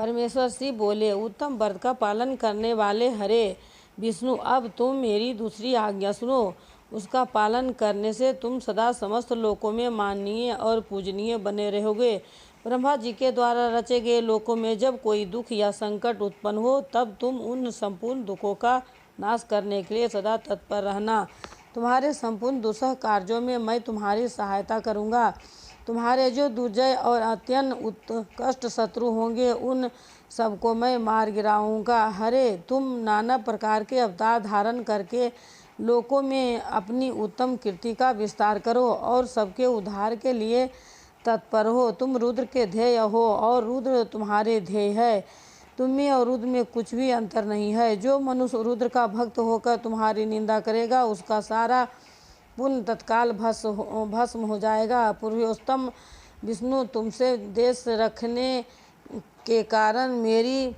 परमेश्वर शिव बोले, उत्तम व्रत का पालन करने वाले हरे विष्णु, अब तुम मेरी दूसरी आज्ञा सुनो। उसका पालन करने से तुम सदा समस्त लोकों में माननीय और पूजनीय बने रहोगे। ब्रह्मा जी के द्वारा रचे गए लोकों में जब कोई दुख या संकट उत्पन्न हो, तब तुम उन संपूर्ण दुखों का नाश करने के लिए सदा तत्पर रहना। तुम्हारे संपूर्ण दुस्सह कार्यों में मैं तुम्हारी सहायता करूँगा। तुम्हारे जो दुर्जय और अत्यंत उत्कष्ट शत्रु होंगे, उन सबको मैं मार गिराऊंगा। हरे, तुम नाना प्रकार के अवतार धारण करके लोकों में अपनी उत्तम कीर्ति का विस्तार करो और सबके उद्धार के लिए तत्पर हो। तुम रुद्र के ध्येय हो और रुद्र तुम्हारे ध्येय है। तुम में और रुद्र में कुछ भी अंतर नहीं है। जो मनुष्य रुद्र का भक्त होकर तुम्हारी निंदा करेगा, उसका सारा पुण्य तत्काल भस्म हो जाएगा। पुरुषोत्तम विष्णु, तुमसे देश रखने के कारण मेरी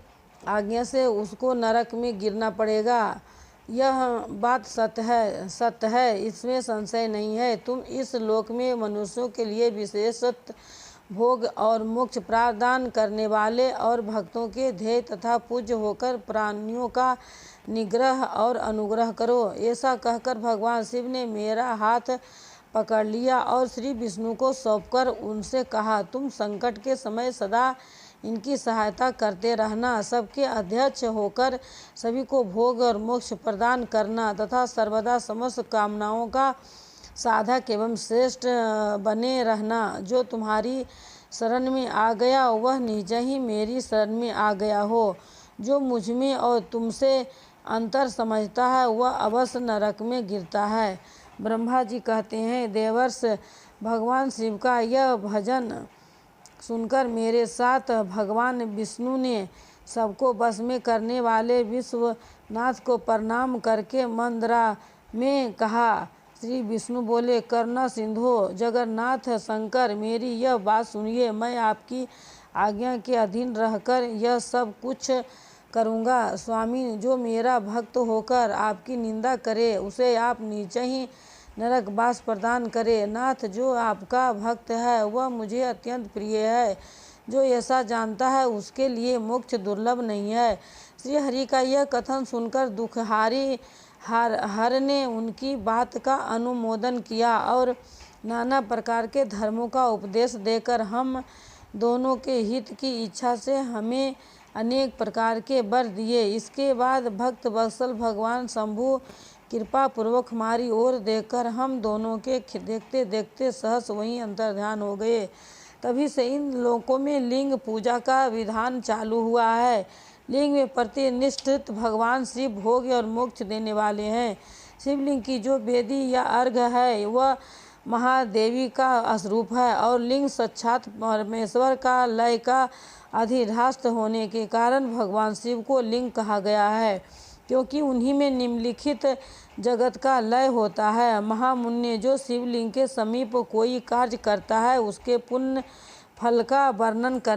आज्ञा से उसको नरक में गिरना पड़ेगा। यह बात सत्य है, इसमें संशय नहीं है। तुम इस लोक में मनुष्यों के लिए विशेषत भोग और मोक्ष प्रदान करने वाले और भक्तों के ध्येय तथा पूज्य होकर प्राणियों का निग्रह और अनुग्रह करो। ऐसा कहकर भगवान शिव ने मेरा हाथ पकड़ लिया और श्री विष्णु को सौंपकर उनसे कहा, तुम संकट के समय सदा इनकी सहायता करते रहना, सबके अध्यक्ष होकर सभी को भोग और मोक्ष प्रदान करना तथा सर्वदा समस्त कामनाओं का साधक एवं श्रेष्ठ बने रहना। जो तुम्हारी शरण में आ गया वह निश्चय ही मेरी शरण में आ गया हो। जो मुझ में और तुमसे अंतर समझता है वह अवश्य नरक में गिरता है। ब्रह्मा जी कहते हैं, देवर्ष भगवान शिव का यह भजन सुनकर मेरे साथ भगवान विष्णु ने सबको बस में करने वाले विश्वनाथ को प्रणाम करके मंद्रा में कहा। श्री विष्णु बोले, करुणा सिंधु जगन्नाथ शंकर, मेरी यह बात सुनिए। मैं आपकी आज्ञा के अधीन रहकर यह सब कुछ करूँगा। स्वामी, जो मेरा भक्त होकर आपकी निंदा करे उसे आप नीचे ही नरकवास प्रदान करे। नाथ, जो आपका भक्त है वह मुझे अत्यंत प्रिय है। जो ऐसा जानता है उसके लिए मोक्ष दुर्लभ नहीं है। श्री हरि का यह कथन सुनकर दुखहारी हर ने उनकी बात का अनुमोदन किया और नाना प्रकार के धर्मों का उपदेश देकर हम दोनों के हित की इच्छा से हमें अनेक प्रकार के वर दिए। इसके बाद भक्त वत्सल भगवान शंभु कृपा पूर्वक हमारी ओर देखकर हम दोनों के देखते देखते सहस वहीं अंतर्ध्यान हो गए। तभी से इन लोकों में लिंग पूजा का विधान चालू हुआ है। लिंग में प्रतिनिष्ठित भगवान शिव भोग और मोक्ष देने वाले हैं। शिवलिंग की जो वेदी या अर्घ है वह महादेवी का स्वरूप है और लिंग साक्षात परमेश्वर का लय का अधिष्ठान होने के कारण भगवान शिव को लिंग कहा गया है, क्योंकि उन्हीं में निम्नलिखित जगत का लय होता है। महामुन्य, जो शिवलिंग के समीप कोई कार्य करता है उसके पुण्य फल का वर्णन करने